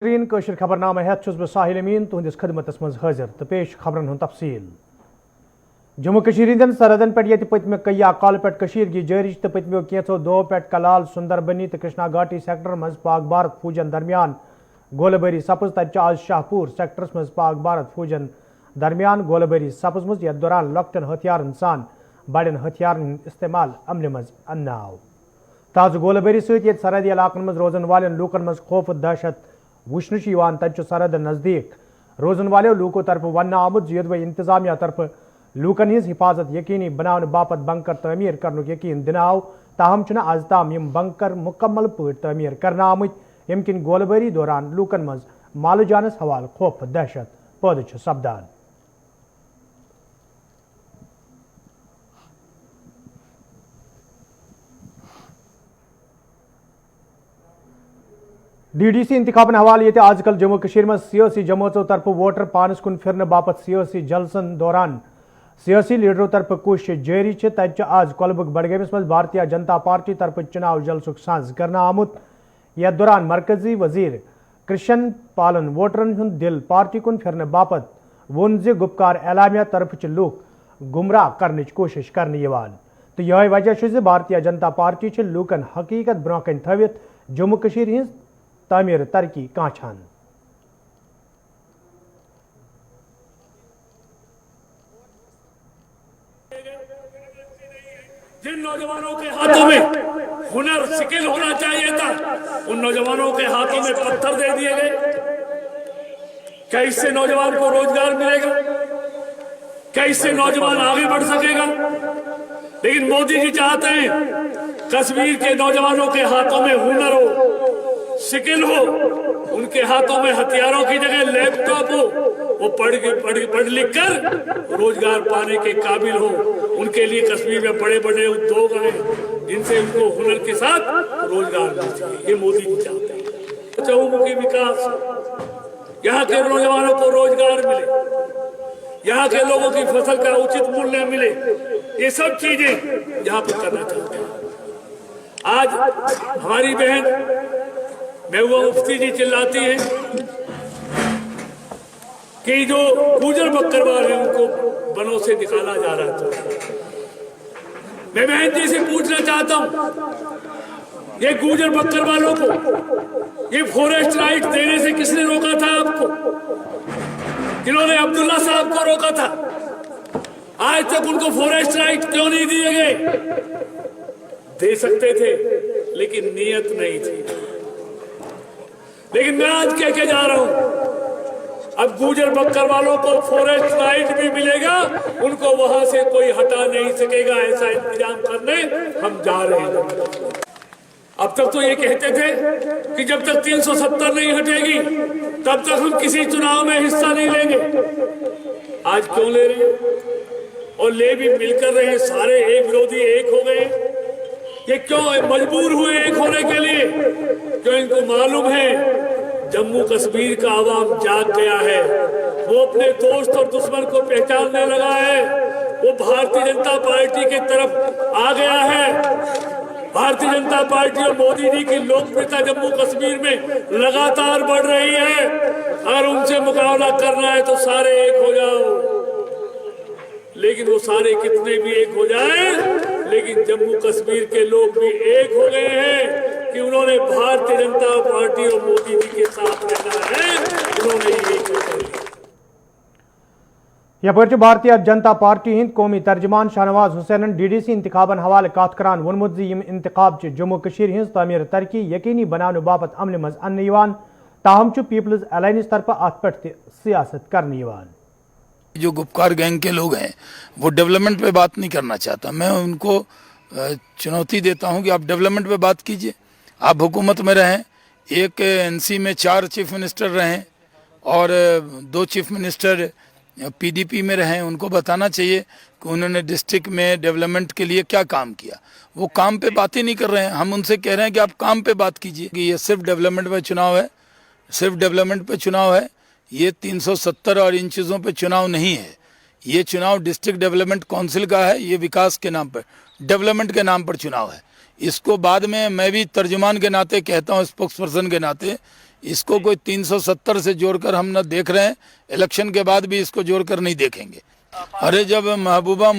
कशर खबरनामा हेत छुस बह साहिल अमीन तुहंदिस खदमतस मज हाजिर तो पेश खबरन हुंद तफसील। जम्मू कशीर हिंदन सरहदन पे ये पत्म कया कल पे कशीरगी जारी तो पत्मो कैंचो दो पे कलाल सुंदरबनी तो कृष्णा घाटी सेक्टर मज पाक भारत फौजन दरमियान गोलबारी सपज तत आज शाहपुर सेक्टरस मज पाक भारत फौजन दरमियान गोलबारी सपजम यथ दौरान लकटन हथियारन सान बड़न हथियारन इस्तेमाल अमल मज अन्नाव। ताज गोलबारी सत सरहदी इलाकन मज रोजन वाले लूकन मज खौफ दहशत वुशन तत सरहद नजदीक रोजन वाले लूकों तरफ वन आमुद यदि इंतजामिया तरफ लूकन हिज हिफाजत यकीनी बनाने बापत बंकर तमीर करने यकीन दिन आव ताहम आज ताम यम बंकर मुकम्मल पे तमीर करना आमुत यम किन गोलबारी दौरान लूकन मज माल जानस हवाल खौफ दहशत पैद सपदान। DDC इंतखाबन हवाले ये आजकल जम्मू कशीर में सियासी जमातों तरफ वोटर पानस कुन फिरने बापत सियासी जलसन दौरान सियासी लीडरों तरफ कोशिश जारी तत आज कोलबुग बडगमिस मज भारतीय जनता पार्टी तरफ चुनाव जलसुक साज करना आमुत। यथ दौरान मरकजी वजीर कृष्ण पालन वोटरन हुंद दिल पार्टी कुन फिरने बापत वोन जे गुपकार एलामिया तरफ लूक गुमराह करने कोशिश करने तो यह वजह भारतीय जनता पार्टी लूकन हकीकत ब्रोह कन थवित जम्मू कशीर हिंज तामीर तरक्की कांछान। जिन नौजवानों के हाथों में हुनर स्किल होना चाहिए था उन नौजवानों के हाथों में पत्थर दे दिए गए। क्या इससे नौजवान को रोजगार मिलेगा? क्या इससे नौजवान आगे बढ़ सकेगा? लेकिन मोदी जी चाहते हैं कश्मीर के नौजवानों के हाथों में हुनर हो, स्किल हो, उनके हाथों में हथियारों की जगह लैपटॉप हो, वो पढ़ लिख कर रोजगार पाने के काबिल हो। उनके लिए कश्मीर में बड़े बड़े उद्योग हैं जिनसे उनको हुनर के साथ रोजगार मिल सके। ये मोदी जी चाहते हैं चहुमुखी विकास, यहाँ के नौजवानों को रोजगार मिले, यहाँ के लोगों की फसल का उचित मूल्य मिले, ये सब चीजें यहाँ पर करना चाहते हैं। आज हमारी बहन महबूबा मुफ्ती जी चिल्लाती है कि जो गुजर बकरवाल है उनको बनों से निकाला जा रहा था। मैं बहन जी से पूछना चाहता हूं ये गुजर बकरवालों को ये फॉरेस्ट राइट देने से किसने रोका था आपको? जिन्होंने अब्दुल्ला साहब को रोका था, आज तक उनको फॉरेस्ट राइट क्यों नहीं दिए गए? दे सकते थे लेकिन नीयत नहीं थी। लेकिन मैं आज कह के जा रहा हूं अब गुजर बकरवालों को फॉरेस्ट राइट भी मिलेगा, उनको वहां से कोई हटा नहीं सकेगा। ऐसा इंतजाम करने हम जा रहे हैं। अब तक तो ये कहते थे कि जब तक 370 नहीं हटेगी तब तक हम किसी चुनाव में हिस्सा नहीं लेंगे। आज क्यों ले रहे हैं? और ले भी मिलकर रहे हैं, सारे एक विरोधी एक हो गए। ये क्यों मजबूर हुए एक होने के लिए? क्यों इनको मालूम है जम्मू कश्मीर का आवाम जाग गया है, वो अपने दोस्त और दुश्मन को पहचानने लगा है, वो भारतीय जनता पार्टी की तरफ आ गया है। भारतीय जनता पार्टी और मोदी जी की लोकप्रियता जम्मू कश्मीर में लगातार बढ़ रही है। अगर उनसे मुकाबला करना है तो सारे एक हो जाओ। लेकिन वो सारे कितने भी एक हो जाएं, लेकिन जम्मू कश्मीर के लोग भी एक हो गए हैं कि उन्होंने भारतीय जनता पार्टी और मोदी जी के साथ रहना है। उन्होंने ये यपर भारतीय जनता पार्टी हिंद कौमी तर्जमान शाहनवाज हुसैन DDC इंतखाबन हवाले कत करान वोनमुत यम इंतखाब जम्मू कशीर हिंज तामीर तरक्की यकीनी बनाने बापत अमल मज अन्न ताहम पीपल्स अलायंस तरफ अत पे सियासत करने। जो गुपकार गैंग के लोग हैं वो डेवलपमेंट पे बात नहीं करना चाहता। मैं उनको चुनौती देता हूं कि आप डेवलपमेंट पे बात कीजिए। आप हुकूमत में रहें, एक NC में 4 चीफ मिनिस्टर रहें और 2 चीफ मिनिस्टर PDP में रहें। उनको बताना चाहिए कि उन्होंने डिस्ट्रिक्ट में डेवलपमेंट के लिए क्या काम किया। वो काम पे बात ही नहीं कर रहे हैं। हम उनसे कह रहे हैं कि आप काम पे बात कीजिए कि ये सिर्फ डेवलपमेंट पे चुनाव है, सिर्फ डेवलपमेंट पे चुनाव है। ये 370 और इन चीज़ों पे चुनाव नहीं है। ये चुनाव डिस्ट्रिक्ट डेवलपमेंट काउंसिल का है। ये विकास के नाम पर, डेवलपमेंट के नाम पर चुनाव है। इसको बाद में मैं भी तर्जुमान के नाते कहता हूँ, स्पोक्स पर्सन के नाते, इसको कोई 370 से जोड़कर हम न देख रहे हैं, इलेक्शन के बाद भी इसको जोड़कर नहीं देखेंगे। अरे जब महबूबा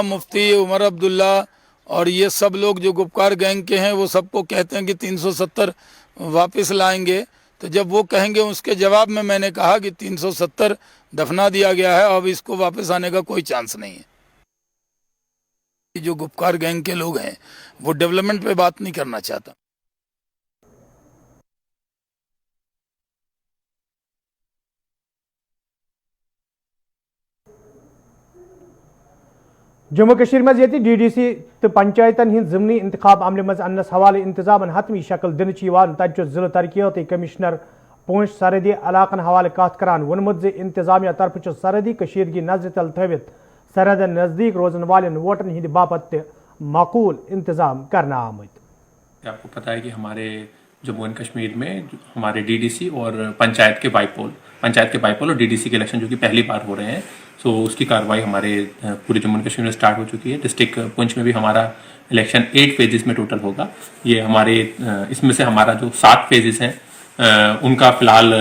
मुफ्ती उमर अब्दुल्ला और ये सब लोग जो गुपकार गैंग के हैं वो सबको कहते हैं कि 370 वापस लाएंगे, तो जब वो कहेंगे उसके जवाब में मैंने कहा कि 370 दफना दिया गया है, अब इसको वापस आने का कोई चांस नहीं है। जो गुपकार गैंग के लोग हैं वो डेवलपमेंट पे बात नहीं करना चाहता। जम्मू कश्मीर मज ये DDC तो पंचायतन हिंद ज़िमनी इंतखाब अमल मज अन्नस हवाले इंतजामन हतमी शक्ल दिन तत जिला तरक्याती कमिश्नर पूंछ सरहदी इलाकन हवाले कत करान वोनमुत ज इंतजामिया तरफ सरहदी कशीदगी नजर तल थवित सरहदन नजदीक रोजन वाले वोटन हिंद बापत माकूल इंतजाम करना आमद। आपको पता है कि हमारे जम्मू एंड कश्मीर में हमारे DDC और पंचायत के बाईपोल और DDC के इलेक्शन जो कि पहली बार हो रहे हैं, सो उसकी कार्रवाई हमारे पूरे जम्मू एंड कश्मीर में स्टार्ट हो चुकी है। डिस्ट्रिक्ट पुंछ में भी हमारा इलेक्शन 8 फेजेस में टोटल होगा। ये हमारे इसमें से हमारा जो 7 फेजेस हैं उनका फिलहाल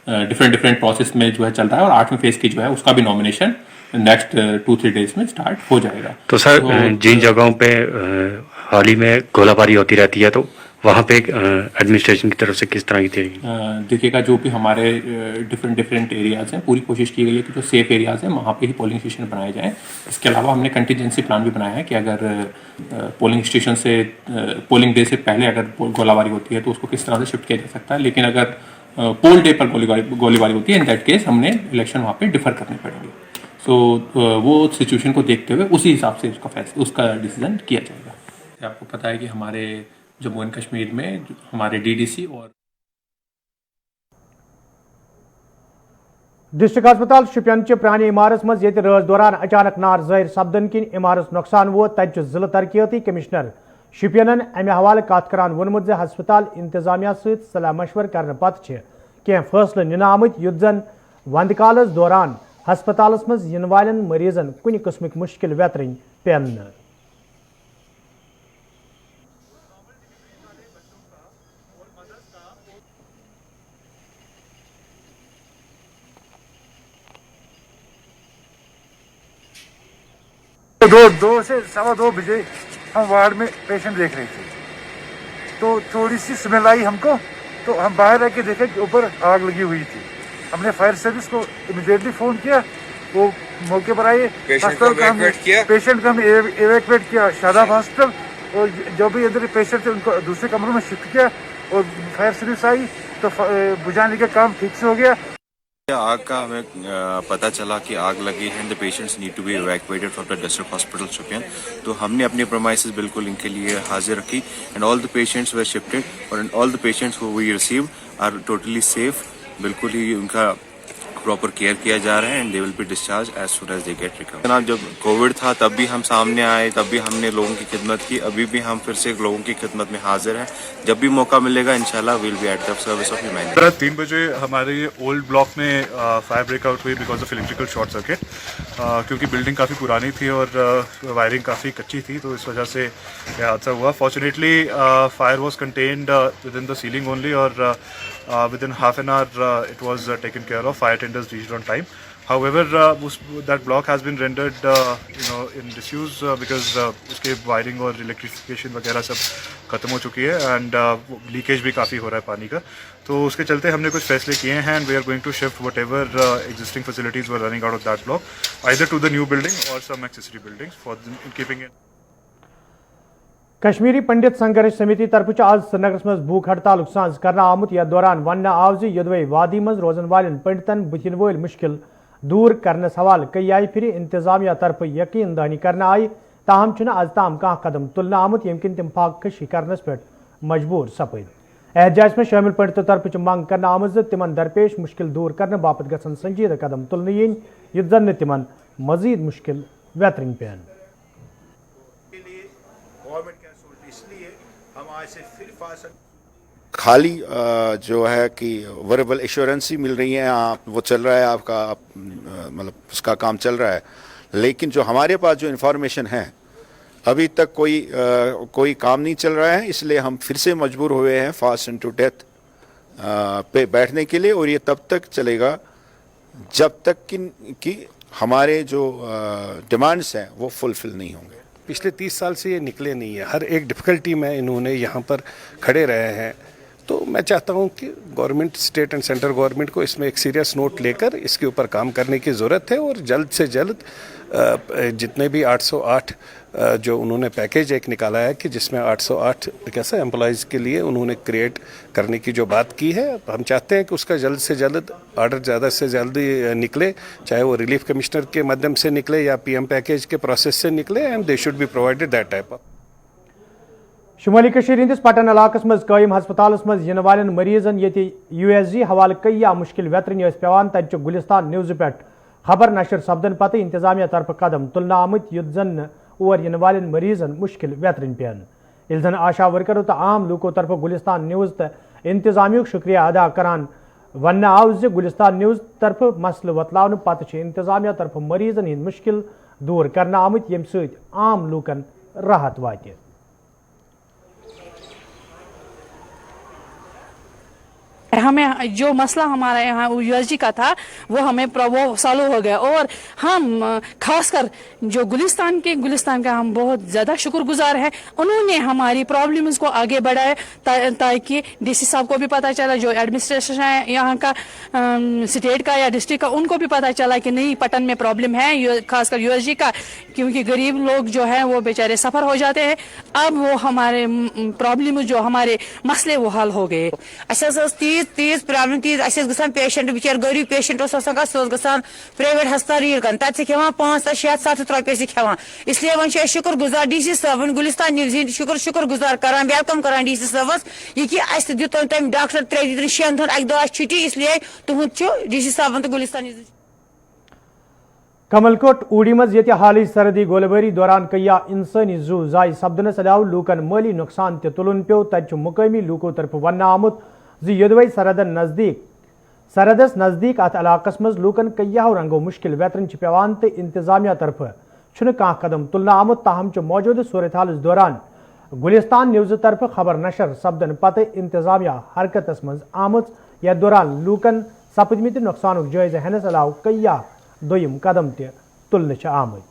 डिफरेंट प्रोसेस में जो है चल रहा है, और 8वें फेज की जो है उसका भी नॉमिनेशन नेक्स्ट 2-3 डेज में स्टार्ट हो जाएगा। तो सर जिन जगहों पे हाल ही में गोलाबारी होती रहती है तो वहाँ पे एडमिनिस्ट्रेशन की तरफ से किस तरह की तैयारी? देखिएगा, जो भी हमारे डिफरेंट एरियाज हैं, पूरी कोशिश की गई है कि जो सेफ एरियाज हैं वहाँ पे ही पोलिंग स्टेशन बनाए जाएं। इसके अलावा हमने कंटीजेंसी प्लान भी बनाया है कि अगर पोलिंग स्टेशन से पोलिंग डे से पहले अगर गोलाबारी होती है तो उसको किस तरह से शिफ्ट किया जा सकता है, लेकिन अगर पोल डे पर गोलीबारी होती है इन दैट केस हमने इलेक्शन वहाँ पे डिफर करने पड़ेंगे। सो वो सिचुएशन को देखते हुए उसी हिसाब से उसका डिसीजन किया जाएगा। आपको पता है कि हमारे जम्मू एंड कश्मीर में हमारे DDC और डिस्ट्रिक्ट अस्पताल शुपियन प्रानी इमारत मज ये राज दौरान अचानक नार ज़ाहिर सपदन किन इमारत नुकसान वोत तत जिला तरक्याती कमिश्नर शुपियन अमे हवाले कत करान वोनमुत ज हस्पताल इंतजामिया सहित सलाह मशवर करने पत कह फैसले निन आमत युत जन वंद कालस दौरान हस्पतालस मज इन वालन मरीजन कुन किस्मक मुश्किल वेतरन पेन। दो से 2:15 बजे हम वार्ड में पेशेंट देख रहे थे, तो थोड़ी सी स्मेल आई हमको, तो हम बाहर आके देखे कि ऊपर आग लगी हुई थी। हमने फायर सर्विस को इमीडिएटली फ़ोन किया, वो मौके पर आए, पेशेंट को हमने एवैक्यूएट किया शादाब हॉस्पिटल, और जो भी इधर पेशेंट थे उनको दूसरे कमरों में शिफ्ट किया, और फायर सर्विस आई तो बुझाने का काम ठीक से हो गया। आग का हमें पता चला कि आग लगी है, the patients need to be evacuated from the district hospital Shopian. तो हमने अपनी प्रोमाइसेस बिल्कुल इनके लिए हाजिर रखी, and all the patients were shifted, और all the patients who we received are totally safe. बिल्कुल ही उनका प्रॉपर केयर किया जा रहा है, and they will be discharge as soon as they get recover. जनाब, जब कोविड था तब भी हम सामने आए, तब भी हमने लोगों की खिदमत की, अभी भी हम फिर से लोगों की खिदमत में हाजिर हैं। जब भी मौका मिलेगा इंशाल्लाह will be at the service of humanity. 3 बजे हमारे ओल्ड ब्लॉक में फायर ब्रेकआउट हुई because of electrical short circuit, क्योंकि बिल्डिंग काफ़ी पुरानी थी और वायरिंग काफ़ी कच्ची थी, तो इस वजह से यह हादसा हुआ। Fortunately fire was contained with in the ceiling only, और within half an hour it was taken care of. Fire tenders reached on time. However, that block has been rendered in disuse because उसके wiring और electrification वगैरह सब ख़त्म हो चुकी है, and leakage भी काफ़ी हो रहा है पानी का। तो उसके चलते हमने कुछ फैसले किए हैं, and we are going to shift whatever existing facilities were running out of that block either to the new building और some accessory buildings for keeping it. Kashmiri Pandit Sangharsh Samiti तरफ आज श्रीनगर मज भूख हड़ताल सांस करना आमुत, यथ दौरान वन आव यदवे वादी मज रोजन वाले पंडितन बुथिन वल मुश्किल दूर करने सवाल कई आय फिर इंतजामिया तरफ यकीन दहानी करना आई, ताहम आज ताम कह कदम तुलना आमुत यमकिन तिम फाकशी करनस पे मजबूर सपद। एहतजाज में शामिल पंडितों तरफ मांग करना आमज तिमन दरपेश मुश्किल दूर करने बापत गसन संजीदा कदम तुलने yin युत जन तिमन मजीद मुश्किल वेतरन पेन। खाली जो है कि वर्बल एश्योरेंस ही मिल रही है, आप वो चल रहा है, आपका मतलब उसका काम चल रहा है, लेकिन जो हमारे पास जो इन्फॉर्मेशन है अभी तक कोई काम नहीं चल रहा है। इसलिए हम फिर से मजबूर हुए हैं फास्ट एंड टू डेथ पे बैठने के लिए, और ये तब तक चलेगा जब तक कि हमारे जो डिमांड्स हैं वो फुलफिल नहीं होंगे। पिछले 30 साल से ये निकले नहीं है, हर एक डिफ़िकल्टी में इन्होंने यहाँ पर खड़े रहे हैं। तो मैं चाहता हूँ कि government, state and central government को इसमें एक सीरियस नोट लेकर इसके ऊपर काम करने की ज़रूरत है, और जल्द से जल्द जितने भी 808 जो उन्होंने पैकेज एक निकाला है कि जिसमें 808 कैसे एम्प्लॉयज़ के लिए उन्होंने क्रिएट करने की जो बात की है, हम चाहते हैं कि उसका जल्द से जल्द ऑर्डर ज़्यादा से जल्दी निकले, चाहे वो रिलीफ कमिश्नर के माध्यम से निकले या पीएम पैकेज के प्रोसेस से निकले, and they should be provided that type of. शुमाली कशीर हंदिस पटन इलाकस मज कायम हस्पतालस मज इन वालन मरीजन ये USG हवाले कई मुश्किल वेतरन पेवान तत गुलिस्तान न्यूज़ पे खबर नशर सपदन पत इंतजामिया तरफ कदम तुलना आमत युत जन और इन वालन मरीजन मुश्किल वेतरन पेन। इल जन आशा वर्करों तो आम लूकों तरफ गुलिस्तान न्यूज़ तो इंतजामिया शुक्रिया अदा करान वन आव ज गुलिस्तान न्यूज़ तरफ मसल वतलावन पत इंतजामिया तरफ मरीजन हंद मुश्किल दूर करना आमत यम सत आम लूकन राहत वात। हमें जो मसला हमारा यहाँ USG का था वो हमें वो सॉल्व हो गया, और हम खासकर जो गुलिस्तान का हम बहुत ज़्यादा शुक्रगुजार हैं। उन्होंने हमारी प्रॉब्लम्स को आगे बढ़ाया ताकि DC साहब को भी पता चला, जो एडमिनिस्ट्रेशन है यहाँ का, स्टेट का या डिस्ट्रिक्ट का, उनको भी पता चला कि नहीं पटन में प्रॉब्लम है, खासकर USG का, क्योंकि गरीब लोग जो हैं वो बेचारे सफ़र हो जाते हैं। अब वो हमारे प्रॉब्लम जो हमारे मसले वो हल हो गए। तीज प्रॉब्लम तीज गसान पेशेंट बिचार गरीब पेशेंट गसान प्राइवेट हस्पताल रील कर तक खेवान 500-700 रुपये से खेवान। इसलिए वन शुक्र गुजार DC साहब गुलिस्तान न्यूज़ शुक्र गुजार करान वेलकम करान DC साहबस ये कि दित तम डॉक्टर 3-6 दिन अक दह छुट्टी, इसलिए तुहद DC साहब तो गुलिस्तान न्यूज़। कमलकोट ऊड़ी मज ये हाल सरदी गोलबारी दौरान कया इंसानी जू जाय सपदनस अलाव लूकन माली नुकसान ते तुलन पे तत मुकामी लूकों तरफ वन आमुत यदवै सरहदस नजदीक अत इलाकस मज लूकन कयो रंगो मुश्किल वेतरन पेवान तो इंतजामिया तरफ कह कदम तुलना आमुत। ताहम मौजूद सूरत हाल दौरान गुलिस्तान न्यूज़ तरफ खबर नशर सपदन पत इंतजामिया हरकतस मज आमुत, यथ दौरान लूकन सपदमित नुकसान जायजा हेनस अलाव कया दोयम कदम ते तुलने आमत।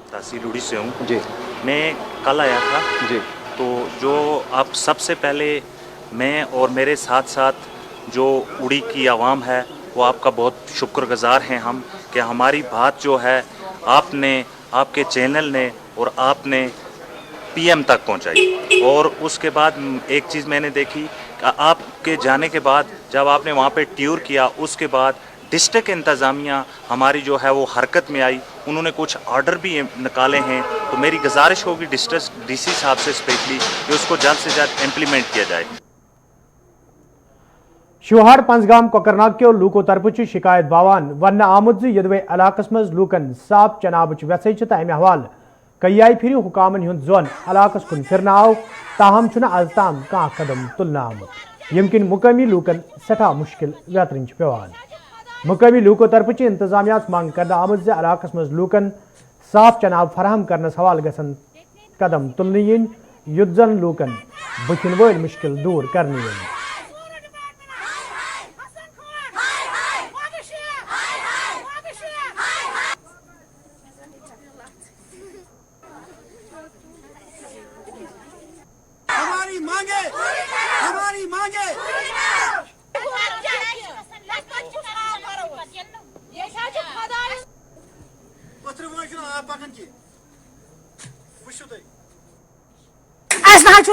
तहसील उड़ी से हूँ जी। मैं कल आया था जी। तो जो अब सबसे पहले मैं और मेरे साथ साथ जो उड़ी की आवाम है वो आपका बहुत शुक्रगुजार हैं हम, कि हमारी बात जो है आपने, आपके चैनल ने और आपने PM तक पहुंचाई। और उसके बाद एक चीज़ मैंने देखी, आपके जाने के बाद जब आपने वहाँ पे टूर किया, उसके बाद डिस्ट्रिक्ट इंतज़ामिया हमारी जो है वो हरकत में आई, उन्होंने कुछ ऑर्डर भी निकाले हैं। तो मेरी गुजारिश होगी डिस्ट्रिक्ट DC साहब से स्पेशली कि उसको जल्द से जल्द इम्प्लीमेंट किया जाए। शोहार पंजगाम कोकरनाग के लूकों तरफ शिकायत बावान वन आमुत यदवे इलाकस मज लूकन साफ चनाब वैसे अमे हवाल कई फिर हुकामन हुंद जोन इलाकस कुन फिरना आव, ताहम आज ताम कह कदम तुलना आमुत यमकिन मुकामी लूकन सठा मुश्किल वेतरन पेवान। मुकामी लूकों तरफ इंतजामिया मांग कर आमुत इलाकस मज लूकन साफ चनाब फराहम करनस हवाल गसन कदम तुलने इन युत जन लूकन बुथिन वल मुश्किल दूर करने इन।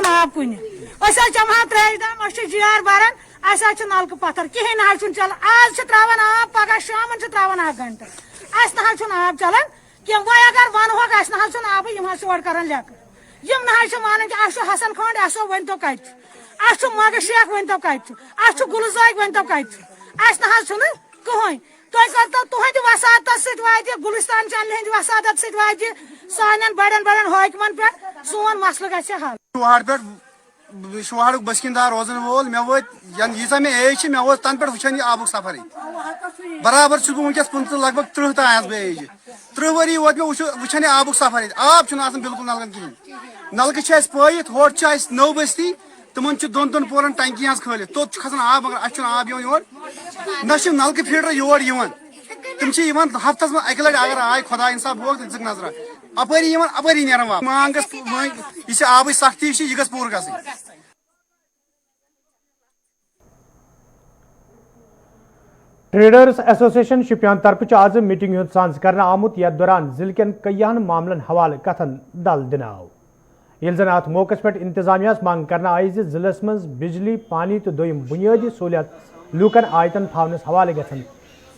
आब कुन वहाँ त्रेश दम जार बरान नलक पत्थर कहें ना चल आज त्रावान आब पगह शाम त्रावान 1 घंटे ना आब चलान कह वह अगर वनोक ना आब ओर कर लेकर ना वन कि हसन खंड वन तो कत मग शेख वन तो कत गुलजाग वन तो कत कहें तुहद वसात सत गुलिस्तान चैनल हंद वसात सत सान बड़न बड़न हाकमन पे सोन मसल ग हल। شوہر بسکندار روزن وول مے وت ییژا مے ایج مے ووت تن پہ وچان یہ آبک سفر برابر چھس بہ ونکس 15 لگ بھگ 30 تہ آس بہ ایج 30 وری ووت مے وچان یہ آبک سفر آب چھُنہٕ آسان بالکل نلکن کہین نلکہ چھ اس پٲیِتھ ہور چھ اس نو بستی تمن چھ دون پورن ٹنکی ہز کھٲلِتھ توٚت چھُ کھسان آب مگر اَسہِ چھُنہٕ آب یِوان یور نہ چھِ نلکہٕ فلٹر یور یِوان تم چھ یِوان ہفتس منٛز اکہِ لٹہِ اگر آے خۄدا انصاف ہوگ تہٕ دِژٕکھ نظرہ اپٲری یِوان اپٲری نیران واپس مانگ گژھِ یہِ چھِ آبٕچ سختی چھِ یہِ گژھِ پوٗرٕ گژھٕنۍ. ٹریڈرز ایسوسیشن شپیان طرف آز میٹنگ ہند سانز کرنا آمت یتھ دوران ضلع کن کئیہن معاملن حوالہ کتھن دل دن آو یل زن ات موقع پہ انتظامیہ مانگ کرنا آئی ضلع مز بجلی پانی تو دویم بنیادی سہولیات لوکن آیتن تھونس حوالہ گھن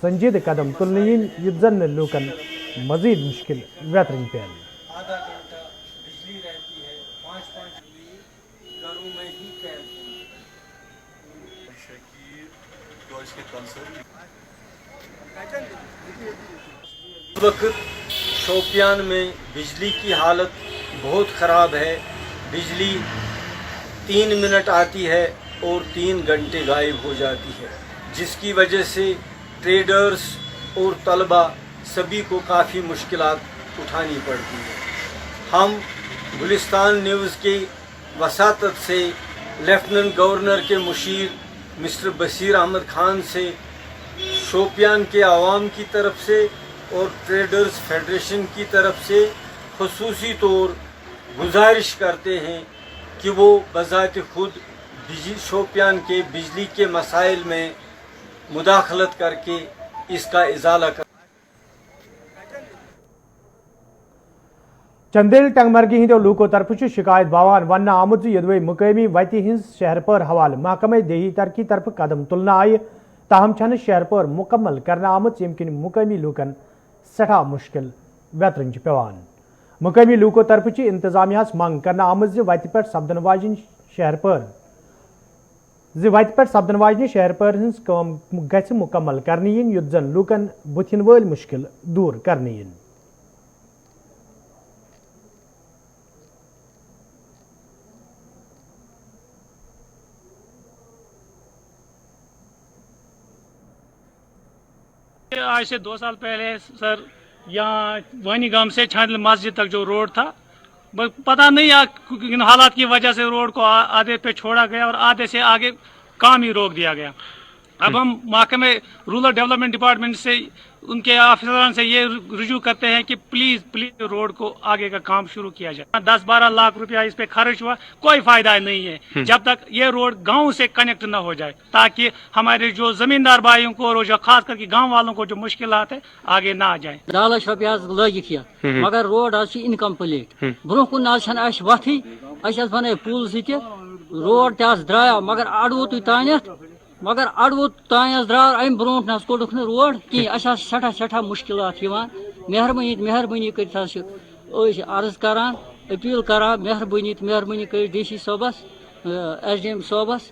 سنجیدہ قدم تلن ین یت زن لوکن مزید مشکل ویترن پین. اس وقت شوپیان میں بجلی کی حالت بہت خراب ہے. بجلی 3 منٹ آتی ہے اور 3 گھنٹے غائب ہو جاتی ہے جس کی وجہ سے ٹریڈرز اور طلباء سبھی کو کافی مشکلات اٹھانی پڑتی ہیں. ہم گلستان نیوز کی وساطت سے لیفٹیننٹ گورنر کے مشیر مسٹر بشیر احمد خان سے شوپیان کے عوام کی طرف سے اور ٹریڈرز فیڈریشن کی طرف سے خصوصی طور گزارش کرتے ہیں کہ وہ بذات خود شوپیان کے بجلی کے مسائل میں مداخلت کر کے اس کا ازالہ کر. چندیل ٹنگمرگی ہندو لوکو طرف شکایت باوان ون آمت یدوے مقامی وتی ہز شہر پر حوالہ محکمہ دیہی ترقی طرف قدم تلنا آئی تاہم چھن شہر پر مکمل کرنا آمت یم کن مقامی لوکن سٹھا مشکل ویترن پیوان. مقامی لوکو طرف انتظامیہ منگ کرنا آمت وتہ پہ سپدن واجن شہر پر ہز کام گژھِ مکمل کرنہ ین یت زن لوکن بتھن ول مشکل دور کرنہ ین. آج سے 2 سال پہلے سر یہاں وانی گام سے چھاندل مسجد تک جو روڈ تھا پتہ نہیں ان حالات کی وجہ سے روڈ کو آدھے پہ چھوڑا گیا اور آدھے سے آگے کام ہی روک دیا گیا. اب ہم محکمہ رورل ڈیولپمنٹ ڈپارٹمنٹ سے ان کے افسران سے یہ رجوع کرتے ہیں کہ پلیز روڈ کو آگے کا کام شروع کیا جائے. 10-12 لاکھ روپیہ اس پہ خرچ ہوا, کوئی فائدہ نہیں ہے جب تک یہ روڈ گاؤں سے کنیکٹ نہ ہو جائے, تاکہ ہمارے جو زمیندار بھائیوں کو اور جو خاص کر کے گاؤں والوں کو جو مشکلات ہے آگے نہ آ جائیں. 10 لچھ رۄپیہِ لٲگِتھ یتھ مگر روڈ انکمپلیٹ برونٛہہ کُن اَسہِ وتھٕے اَسہِ بنٲے پُل زٕ تہِ روڈ تہِ درٛایاو مگر اڑووتٕے تانٮ۪تھ مگر اڑووت تانٮ۪تھ درٛاو امہِ برونٛٹھ نہ کوٚڑُکھ نہٕ روڈ کینٛہہ. اَسہِ سٮ۪ٹھاہ مُشکلات یِوان. مہربٲنی کٔرِتھ حظ چھِ أسۍ عرض کران أپیٖل کران مہربٲنی کٔرِتھ ڈی سی صٲبس SDM صٲبس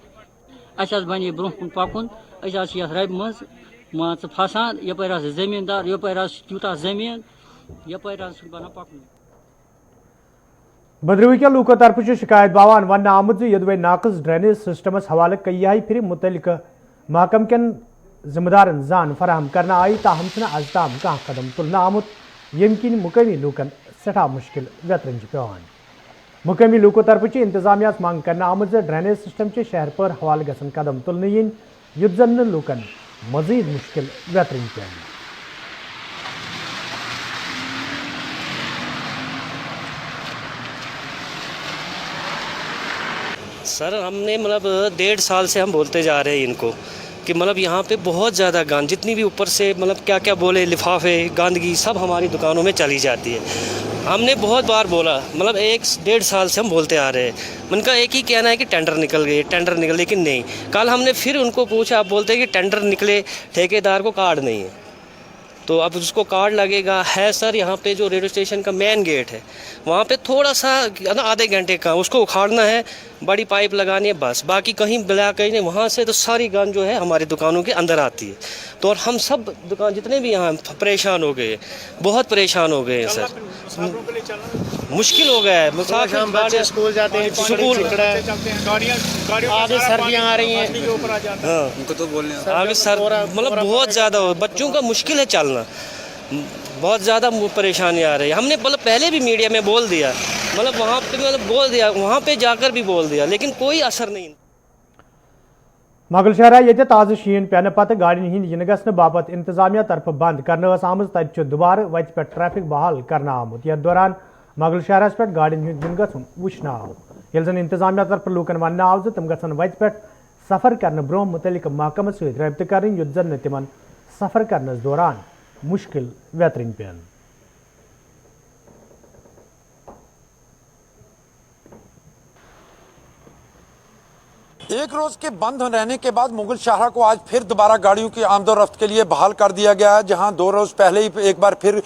اَسہِ حظ بنے برونٛہہ کُن پکُن. أسۍ حظ چھِ یتھ ربہِ منٛز مان ژٕ پھسان یپٲرۍ حظ زمیٖندار یپٲرۍ حظ چھُ تیوٗتاہ زمیٖن یپٲرۍ حظ چھُنہٕ بنان پکنُے. بدروی کے لوکو طرف شکایت باوان ون آمت یدوے ناقص ڈرینیج سسٹمس حوالہ کئی پھر متعلقہ محکم کن ذمہ دارن زان فراہم کرنا آئی تاہم از تام کھانا قدم تلنا آمت یم کن مقامی لوکن سٹھا مشکل ویترن پیوان. مقامی لوکو طرف انتظامیہ مانگ کرنا آمت ڈرینیج سسٹم چہ شہر پر حوالہ گھن قدم تلن ین یت زن لوکن مزید مشکل ویترن پیان. سر ہم نے 1.5 سال سے ہم بولتے جا رہے ہیں ان کو کہ یہاں پہ بہت زیادہ گند جتنی بھی اوپر سے کیا بولے لفافے گندگی سب ہماری دکانوں میں چلی جاتی ہے. ہم نے بہت بار بولا 1.5 سال سے ہم بولتے آ رہے ہیں. ان کا ایک ہی کہنا ہے کہ ٹینڈر نکل گئے لیکن نہیں. کل ہم نے پھر ان کو پوچھا, آپ بولتے ہیں کہ ٹینڈر نکلے ٹھیکیدار کو کارڈ نہیں ہے تو اب اس کو کارڈ لگے گا. ہے سر یہاں پہ جو ریلوے اسٹیشن کا مین گیٹ ہے وہاں پہ تھوڑا سا آدھے گھنٹے کا اس کو اکھاڑنا ہے, بڑی پائپ لگانی ہے بس, باقی کہیں بلا کہیں نہیں. وہاں سے تو ساری گند جو ہے ہماری دکانوں کے اندر آتی ہے. تو اور ہم سب دکان جتنے بھی یہاں پریشان ہو گئے, بہت پریشان ہو گئے ہیں سر. मुश्किल हो गया है। मुसाफिर बच्चे स्कूल जाते हैं, स्कूल आगे सर्दियाँ आ रही हैं, उनको तो बोलने आगे सर मतलब बहुत ज़्यादा बच्चों का मुश्किल है चलना, बहुत ज़्यादा परेशानी आ रही है। हमने मतलब पहले भी मीडिया में बोल दिया, मतलब वहाँ पे मतलब बोल दिया, वहाँ पे जाकर भी बोल दिया, लेकिन कोई असर नहीं। मुगल शहरा ये ताज़ शीन पेन पत गाड़ियों हिंद इन गसन बाबत इंतजामिया तरफ बंद करने आम तत दुबार वत पे ट्रैफिक बहाल करना आमुत यथ दौरान मुगल शहरस पे गाड़ियों हिंद इन गन वुचन आव ये जन इंतजामिया तरफ लूकन वन आव तम गन वत पे सफर करने ब्रोह मुतलिक महकम सत रब्त कर युद्ध जन तिमन सफर करने दौरान मुश्किल वेतरन पेन। एक रोज के बंद रहने के बाद मुगल शाहरा को आज फिर दोबारा गाड़ियों की आमदोरफ्त के लिए बहाल कर दिया गया है। जहां 2 रोज पहले ही एक बार फिर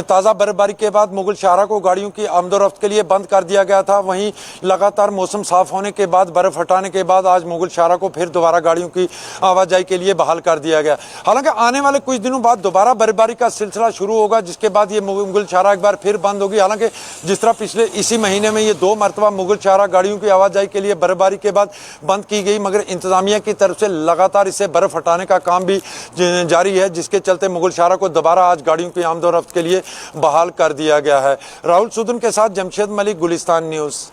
ताज़ा बर्फबारी के बाद मुगल शाहरा को गाड़ियों की आमदोरफ्त के लिए बंद कर दिया गया था। वहीं लगातार मौसम साफ होने के बाद बर्फ हटाने के बाद आज मुगल शाहरा को फिर दोबारा गाड़ियों की आवाजाही के लिए बहाल कर दिया गया। हालांकि आने वाले कुछ दिनों बाद दोबारा बर्फबारी का सिलसिला शुरू होगा, जिसके बाद ये मुगल शाहरा एक बार फिर बंद होगी। हालांकि जिस तरह पिछले इसी महीने में ये 2 मरतबा मुगल शाहरा गाड़ियों की आवाजाही के लिए बर्फबारी के बाद बंद की गई, मगर इंतजामिया की तरफ से लगातार इसे बर्फ हटाने का काम भी जारी है, जिसके चलते मुगल शाहरा को दोबारा आज गाड़ियों की आमदोरफ्त के लिए बहाल कर दिया गया है। राहुल सुदन के साथ जमशेद मलिक, गुलिस्तान न्यूज़।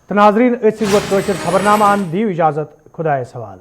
तो नाजरीन खबरनामा दियो इजाजत, खुदा सवाल।